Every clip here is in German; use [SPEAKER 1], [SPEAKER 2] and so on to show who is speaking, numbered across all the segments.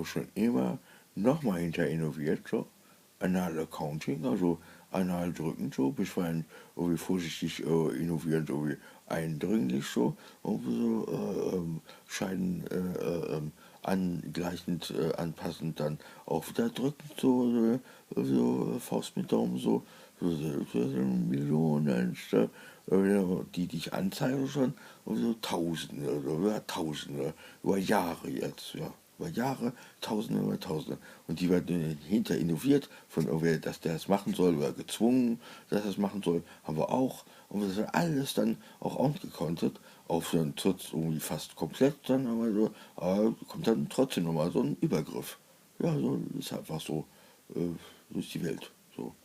[SPEAKER 1] auch schon immer nochmal hinter innoviert, so Anal Accounting, also anal drücken, so bisweilen irgendwie vorsichtig innovieren, so wie eindringlich, so, irgendwie so Scheiden angleichend, anpassend, dann auch wieder drückend, so Faust mit Daumen, so Millionen, die dich anzeigen schon, und so Tausende, oder Tausende, über Jahre jetzt, ja. Über Jahre, Tausende über Tausende. Und die werden hinter innoviert, von irgendwer, dass der das machen soll, oder gezwungen, dass er das machen soll, haben wir auch. Und das ist alles dann auch outgecountet, auf so einen Tutz irgendwie fast komplett, dann aber so, aber kommt dann trotzdem nochmal so ein Übergriff. Ja, so ist einfach so, so ist die Welt. So.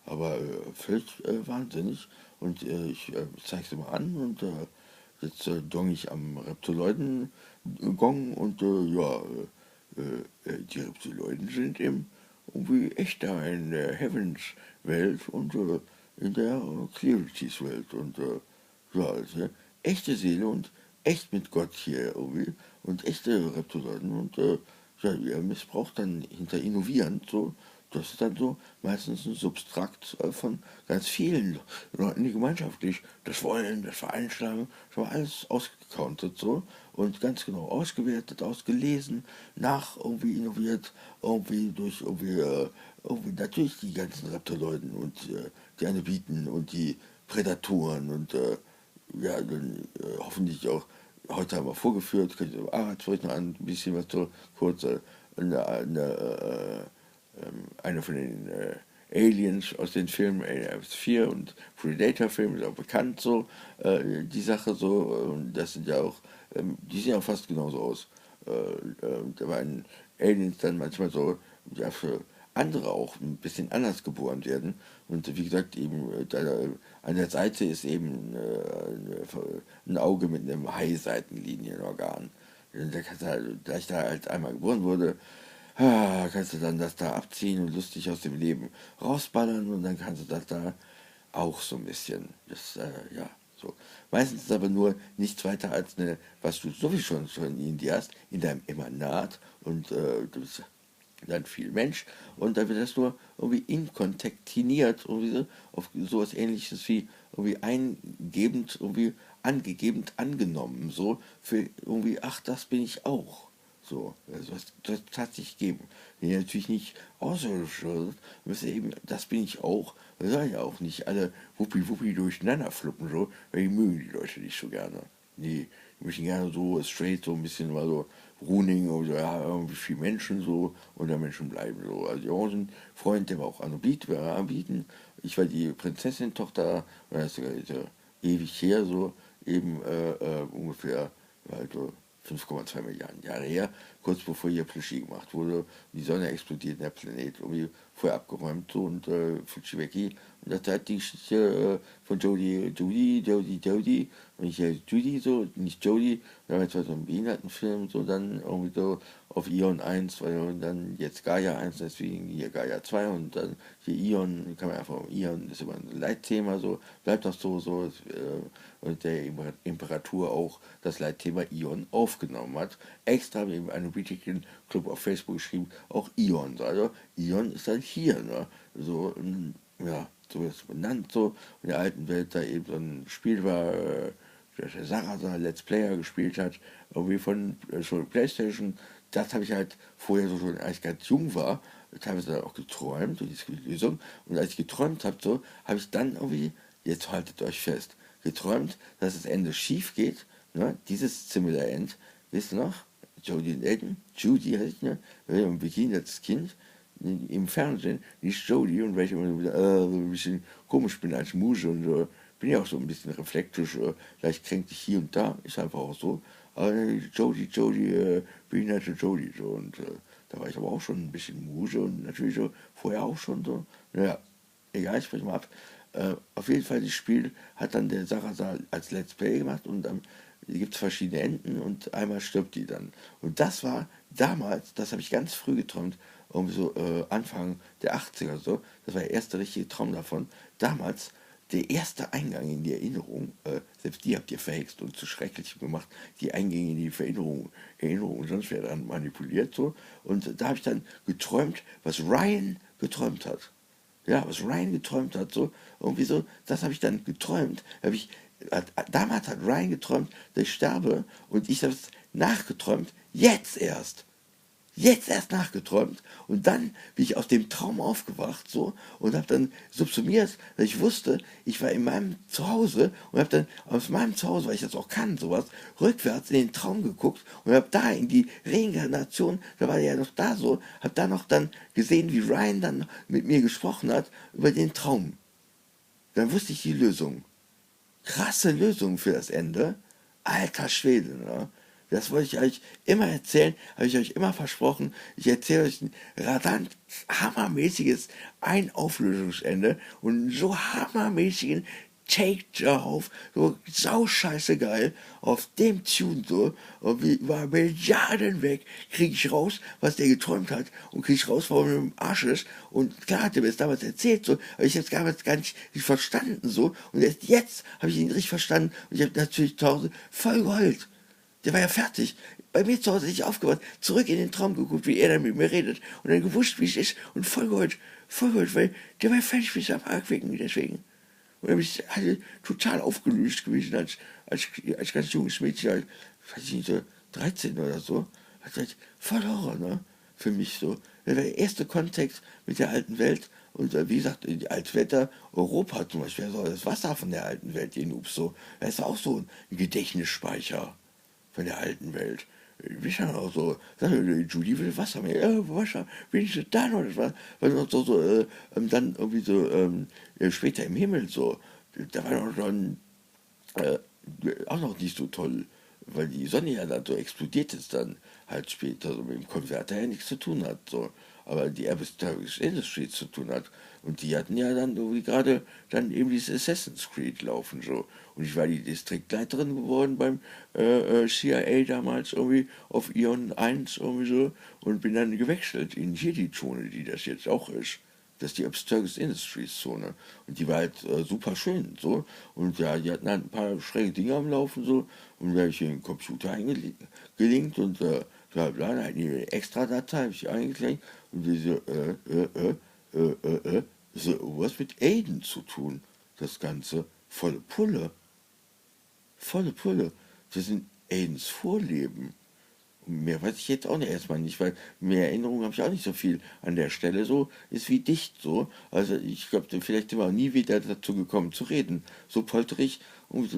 [SPEAKER 1] Aber völlig wahnsinnig. Und ich zeige es dir mal an und jetzt dong ich am Reptiloiden-Gong und die Reptiloiden sind irgendwie echt da in der Heavens-Welt und in der Clarities-Welt und ja, also, echte Seele und echt mit Gott hier irgendwie und echte Reptiloiden und ja, ihr missbraucht dann hinter innovierend so. Das ist dann so meistens ein Substrakt von ganz vielen Leuten, die gemeinschaftlich das wollen, das Vereinschlagen, schon mal alles ausgecountet so und ganz genau ausgewertet, ausgelesen, nach irgendwie innoviert, irgendwie durch irgendwie natürlich die ganzen Reptiloiden und die Anebiten und die Prädatoren und ja, dann hoffentlich auch, heute haben wir vorgeführt, könnt ihr, jetzt wollte ich noch ein bisschen was so kurz, eine von den Aliens aus den Filmen Aliens 4 und Predator-Filmen ist auch bekannt so, die Sache so, das sind ja auch, die sehen ja fast genauso aus. Da waren Aliens dann manchmal so, ja, für andere auch ein bisschen anders geboren werden. Und wie gesagt, eben da an der Seite ist eben ein Auge mit einem Hai-Seitenlinienorgan. Da kannst du halt, da ich da halt einmal geboren wurde, kannst du dann das da abziehen und lustig aus dem Leben rausballern und dann kannst du das da auch so ein bisschen. Das, ja, so. Meistens ist aber nur nichts weiter als eine, was du sowieso schon in dir hast, in deinem Emanat und du bist dann viel Mensch und da wird das nur irgendwie inkontaktiniert, irgendwie so, auf sowas ähnliches wie irgendwie eingebend, irgendwie angegebend angenommen, so für irgendwie, ach, das bin ich auch. So, also das tatsächlich geben. Wenn ihr natürlich nicht außerirdisch würdet, müsst ihr eben, das bin ich auch, wir sollen ja auch nicht alle wuppi durcheinander fluppen, so, weil die mögen die Leute nicht so gerne. Nee, die möchten gerne so straight, so ein bisschen mal so Runing oder ja, irgendwie viel Menschen so unter Menschen bleiben. So. Also ja, ein Freund, der war auch Anubit, wir anbieten. Ich war die Prinzessin-Tochter, das ist sogar ewig her, so eben ungefähr also 5,2 Milliarden Jahre her, kurz bevor hier Plischi gemacht wurde. Die Sonne explodiert, der Planet irgendwie vorher abgeräumt so, und Fujiweki. Und das hat die Geschichte von Jodie, und ich Judy so, nicht Jodie, damals war so ein Behindertenfilm, so dann irgendwie so auf Ion 1, weil dann jetzt Gaia 1, deswegen hier Gaia 2 und dann hier Ion, kann man einfach, Ion ist immer ein Leitthema, so, bleibt auch so und der Imperatur auch das Leitthema Ion aufgenommen hat. Extra habe ich in einem Britischen Club auf Facebook geschrieben, auch Ion, also Ion ist halt hier, ne, so, ja, so ist es benannt, so, in der alten Welt da eben so ein Spiel war, der Sarah Let's Player gespielt hat, irgendwie von schon Playstation. Das habe ich halt vorher so schon, als ich ganz jung war, teilweise dann auch geträumt, und diese Lösung. Und als ich geträumt habe, so, habe ich dann irgendwie, jetzt haltet euch fest, geträumt, dass das Ende schief geht, ne? Dieses Similar End, wisst ihr noch? Jodie und Aiden, Judy heißt, ne? Im Bikini, das Kind, im Fernsehen, nicht Jodie, und weil ich immer wieder so ein bisschen komisch bin als Muse und so, bin ja auch so ein bisschen reflektisch, leicht kränklich hier und da, ist einfach auch so. Aber Jodie, behinderte Jodie, so, und da war ich aber auch schon ein bisschen Muse und natürlich so, vorher auch schon so, naja, egal, ich spreche mal ab. Auf jeden Fall, das Spiel hat dann der Sarah als Let's Play gemacht und dann gibt es verschiedene Enden und einmal stirbt die dann. Und das war damals, das habe ich ganz früh geträumt, um so Anfang der 80er so, das war der erste richtige Traum davon. Damals der erste Eingang in die Erinnerung, selbst die habt ihr verhext und zu schrecklich gemacht, die Eingänge in die Erinnerung und sonst wer dann manipuliert so. Und da habe ich dann geträumt, was Ryan geträumt hat. Ja, was Ryan geträumt hat, so, irgendwie so, das habe ich dann geträumt. Damals hat Ryan geträumt, dass ich sterbe und ich habe es nachgeträumt, jetzt erst nachgeträumt und dann bin ich aus dem Traum aufgewacht so und habe dann subsumiert, dass ich wusste, ich war in meinem Zuhause und habe dann aus meinem Zuhause, weil ich das auch kann, sowas, rückwärts in den Traum geguckt und habe da in die Reinkarnation, da war der ja noch da so, habe da noch dann gesehen, wie Ryan dann mit mir gesprochen hat über den Traum. Dann wusste ich die Lösung. Krasse Lösung für das Ende. Alter Schwede, ne? Das wollte ich euch immer erzählen, habe ich euch immer versprochen. Ich erzähle euch ein rasant hammermäßiges Einauflösungsende und einen so hammermäßigen Take drauf, so sauscheiße geil, auf dem Tune so, und wie über Milliarden weg, kriege ich raus, was der geträumt hat, und kriege ich raus, warum er im Arsch ist, und klar hat er mir das damals erzählt, so, aber ich habe es damals gar nicht verstanden, so, und erst jetzt habe ich ihn richtig verstanden, und ich habe natürlich zu Hause voll geheult. Der war ja fertig. Bei mir zu Hause nicht aufgewacht, zurück in den Traum geguckt, wie er dann mit mir redet, und dann gewusst, wie es ist, und voll geheult, weil der war ja fertig bis am Arg wegen, deswegen. Und dann bin ich halt total aufgelöst gewesen als ganz junges Mädchen, halt, weiß ich nicht, so 13 oder so. Das halt voll Horror, ne? Für mich so. Das war der erste Kontext mit der alten Welt. Und wie gesagt, die Altwetter, Europa zum Beispiel, also das Wasser von der alten Welt, den Ups so. Das ist auch so ein Gedächtnisspeicher von der alten Welt. Wir schon auch so, sag ich, Julie will Wasser mehr, ja, Wasser, wenigstens da noch, das war, weil noch dann irgendwie so, später im Himmel so, da war noch dann, äh, auch noch nicht so toll, weil die Sonne ja dann so explodiert ist dann halt später, so mit dem Konverter ja nichts zu tun hat, so. Aber die Abyss Industries zu tun hat. Und die hatten ja dann irgendwie gerade dann eben dieses Assassin's Creed laufen, so. Und ich war die Distriktleiterin geworden beim CIA damals irgendwie auf Ion 1 irgendwie so und bin dann gewechselt in hier die Zone, die das jetzt auch ist. Das ist die Abstergos Industries Zone. Und die war halt super schön, so. Und ja, die hatten halt ein paar schräge Dinge am Laufen, so. Und da habe ich den Computer eingelinkt und bla bla, da hatten die eine Extra-Datei, habe ich eingeklinkt und die so, so, was mit Aiden zu tun, das Ganze. Volle Pulle, volle Pulle. Das sind Aidens Vorleben. Mehr weiß ich jetzt auch nicht erstmal nicht, weil mehr Erinnerungen habe ich auch nicht so viel an der Stelle. So ist wie dicht so. Also ich glaube, vielleicht sind wir auch nie wieder dazu gekommen zu reden. So polterig und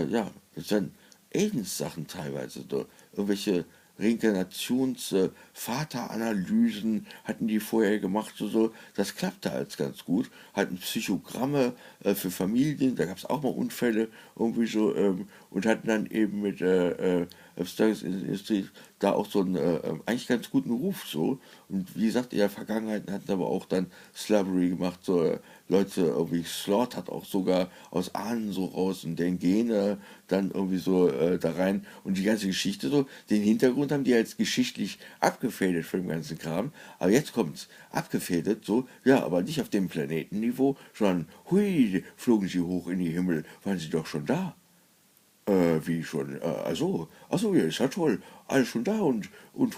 [SPEAKER 1] ja, das sind Aidens-Sachen teilweise. So. Irgendwelche Vateranalysen hatten die vorher gemacht, so. Das klappte als ganz gut. Hatten Psychogramme für Familien, da gab es auch mal Unfälle irgendwie so und hatten dann eben mit Starks Industrie da auch so einen eigentlich ganz guten Ruf so. Und wie gesagt, in der Vergangenheit hatten aber auch dann Slavery gemacht, so Leute irgendwie Slot hat auch sogar aus Ahnen so raus und den Gene dann irgendwie so da rein und die ganze Geschichte so, den Hintergrund haben die jetzt geschichtlich abgefädelt von dem ganzen Kram, aber jetzt kommt's abgefädelt so, ja, aber nicht auf dem Planetenniveau, sondern hui, flogen sie hoch in die Himmel, waren sie doch schon da. Wie schon, also, ja, ist ja toll, alles schon da und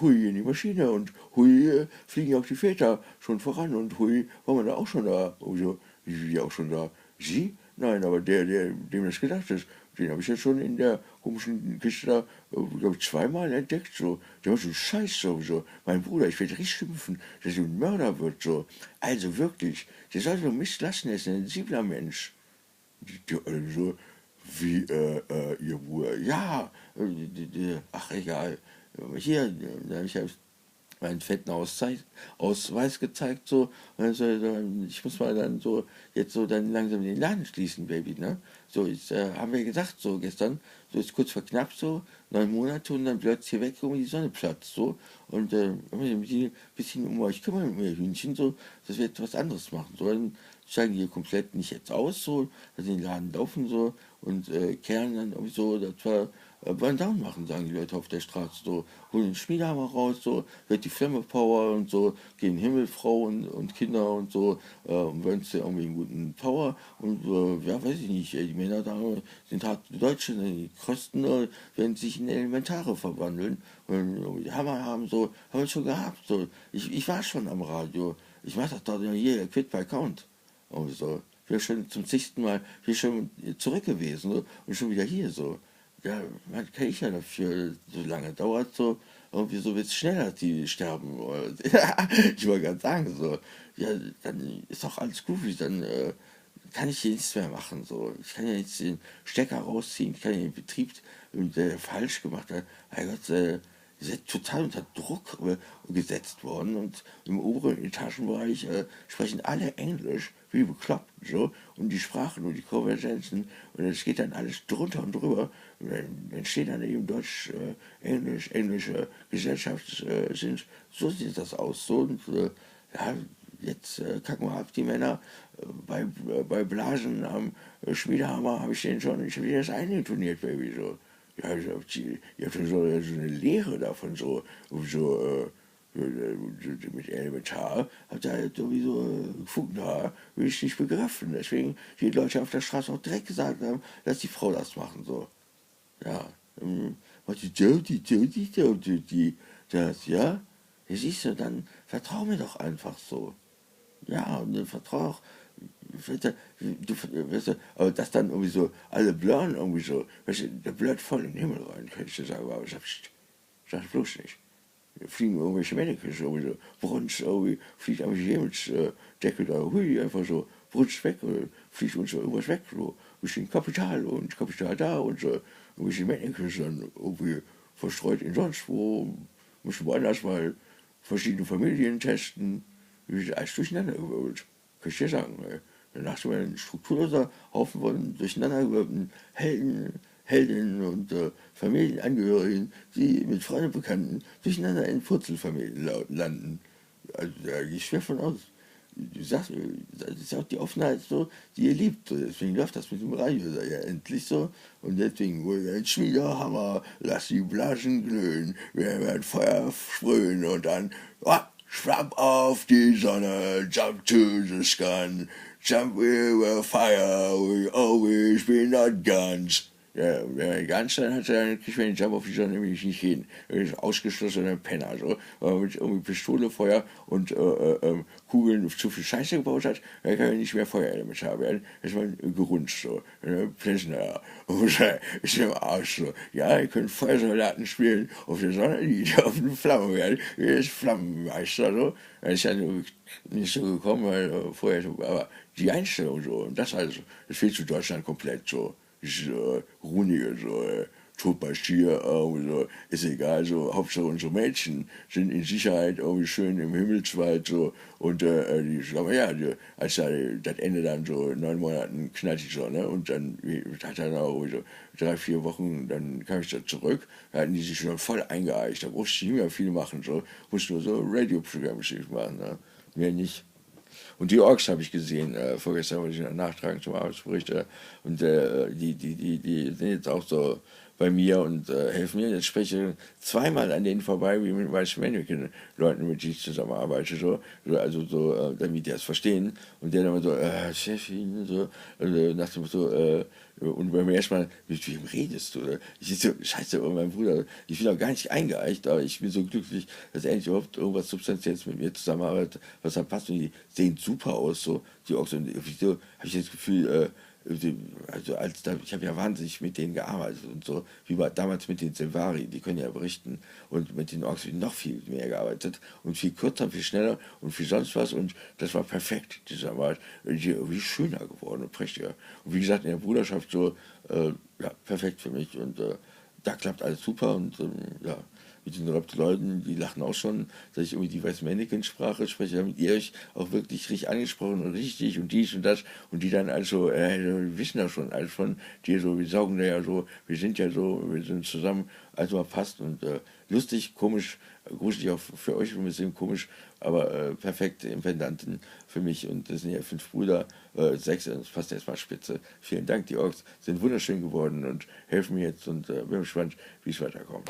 [SPEAKER 1] hui in die Maschine und hui fliegen auch die Väter schon voran und hui, waren wir da auch schon da, also, wie auch schon da, sie? Nein, aber dem das gedacht ist, den habe ich jetzt schon in der komischen Kiste da, glaube ich, zweimal entdeckt, so, der war so scheiße, so, mein Bruder, ich werde richtig schimpfen, dass er ein Mörder wird, so, also wirklich, der soll so Mist lassen, er ist ein sensibler Mensch. So, wie, ihr Bruder, ja, ach egal, hier, da habe ich halt meinen fetten Ausweis gezeigt, so, also, ich muss mal dann so, jetzt so dann langsam den Laden schließen, Baby, ne? So, jetzt haben wir gesagt, so gestern, so ist kurz vor knapp so, 9 Monate und dann plötzlich hier weg, um die Sonne platzt, so, und ein bisschen um euch kümmern, um ihr Hühnchen, so, dass wir jetzt was anderes machen, so, dann steigen die hier komplett nicht jetzt aus, so, dass sie den Laden laufen, so, und kehren dann irgendwie so, das war Burn Down machen, sagen die Leute auf der Straße. So, holen den Schmiedehammer raus, so, wird die Flamme Power und so, gehen Himmelfrau und Kinder und so, und wünschen irgendwie einen guten Power. Und ja, weiß ich nicht, die Männer da sind hart Deutsche, die Kosten werden sich in Elementare verwandeln. Und die Hammer haben, so, haben wir schon gehabt. So. Ich war schon am Radio. Ich mache das da hier, Quit by Count. Und so. Ich bin schon zum zigsten Mal hier schon zurück gewesen, so, und schon wieder hier so. Ja, man kann ich ja dafür, so lange dauert so, irgendwie so wird es schneller, die sterben. Ich wollte gerade sagen, so, ja, dann ist doch alles gut, dann kann ich hier nichts mehr machen. So. Ich kann ja jetzt den Stecker rausziehen, ich kann ja den Betrieb, der falsch gemacht hat, mein Gott, ist total unter Druck gesetzt worden und im oberen Etagenbereich sprechen alle Englisch, wie bekloppt, so, und die Sprachen und die Konvergenzen, und es geht dann alles drunter und drüber, und dann steht dann eben Deutsch, Englisch, englische Gesellschaft sind, so sieht das aus, so, und ja, jetzt kacken wir ab, die Männer, bei Blasen am Schmiedehammer habe ich den schon, ich habe das eingetoniert, Baby, so. Ja, ich hab schon so eine Lehre davon, mit Elementar, hat da halt sowieso gefunden, da richtig begriffen. Deswegen die Leute auf der Straße auch direkt gesagt haben, dass die Frau das machen, so. Ja, was das, ja, siehst du, dann vertrau mir doch einfach so. Ja, und dann vertrau auch, weißt du, aber das dann irgendwie so, alle blören irgendwie so, weißt du, der blört voll in den Himmel rein, kann ich dir sagen, aber sag bloß nicht. Fliegen irgendwelche Mannequins irgendwie so, brunst irgendwie, fliegt einfach Himmelsdecke da, hui, einfach so, brunst weg, oder fliegt uns so irgendwas weg, so, ein bisschen Kapital und Kapital da und so, irgendwelche Mannequins dann irgendwie verstreut in sonst wo, müssen woanders mal verschiedene Familien testen, alles durcheinander gewirbelt. Kann ich dir sagen, ey. Dann hast du eine strukturloser Haufen von durcheinandergewirbelten Heldinnen und Familienangehörigen, die mit Freunden und Bekannten durcheinander in Purzelfamilien landen. Also da gehe ich schwer von aus. Du sagst, das ist ja auch die Offenheit so, die ihr liebt. Deswegen läuft das mit dem Radio ja endlich so. Und deswegen wurde ein Schmiedehammer, lass die Blasen glühen, wir werden Feuer sprühen und dann, oh, schwapp auf die Sonne, jump to the sky, jump with fire, we always be not guns. Ja, ganz dann hat er dann kriegt man den Jump auf die Sonne nämlich nicht hin. Er ist ausgeschlossener Penner, so. Weil er mit irgendwie Pistole, Feuer und Kugeln zu viel Scheiße gebaut hat, dann kann er nicht mehr Feuerelement haben. Er ist mal gerunscht, so. Plessner. Ist im Arsch, so. Ja, ihr könnt Feuersoldaten spielen auf der Sonne, die auf den Flammen werden. Er ist Flammenmeister, so. Er ist ja nicht so gekommen, weil vorher so, aber die Einstellung so, und das also, das fehlt zu Deutschland komplett so. So Runige, so Totbaschier, so, ist egal, so, Hauptsache unsere Mädchen sind in Sicherheit irgendwie schön im Himmelswald, so, und die sagen, ja, als das Ende dann so 9 Monaten knallt die so, ne, und dann hat er auch so 3, 4 Wochen, dann kam ich da zurück, da hatten die sich schon voll eingeeicht, da brauchte ich nicht mehr viel machen, so, musste nur so Radioprogramme machen, ne, mehr nicht. Und die Orks habe ich gesehen, vorgestern wollte ich noch nachtragen zum Arbeitsbericht. Und die sind jetzt auch so bei mir und helfen mir. Jetzt spreche ich zweimal an denen vorbei, wie mit weißen Mannequin-Leuten, mit denen ich zusammenarbeite, also so, damit die das verstehen. Und der dann immer so, Chefin, so, nach dem Motto, und beim ersten Mal, mit wem redest du? Ich so, scheiße, oh, mein Bruder, ich bin auch gar nicht eingeeicht, aber ich bin so glücklich, dass er endlich überhaupt irgendwas Substanzielles mit mir zusammenarbeitet, was dann passt. Und die sehen super aus, so, die auch so, wieso habe ich das Gefühl, also ich habe ja wahnsinnig mit denen gearbeitet und so, wie war damals mit den Silvari, die können ja berichten, und mit den Orks noch viel mehr gearbeitet und viel kürzer, viel schneller und viel sonst was, und das war perfekt, dieser Arbeit, wie schöner geworden und prächtiger. Und wie gesagt, in der Bruderschaft so, ja, perfekt für mich, und da klappt alles super, und ja, mit den Leuten, die lachen auch schon, dass ich irgendwie die Weißmännchen-Sprache spreche, damit ihr euch auch wirklich richtig angesprochen und richtig und dies und das und die dann also, wir wissen das schon, alles von dir so, wir saugen da ja so, wir sind ja so, wir sind zusammen, also passt und lustig, komisch, gruselig auch für euch ein bisschen komisch, aber perfekt im Pendanten für mich und das sind ja 5 Brüder, 6, das passt erstmal spitze. Vielen Dank, die Orks sind wunderschön geworden und helfen mir jetzt und bin gespannt, wie es weiterkommt.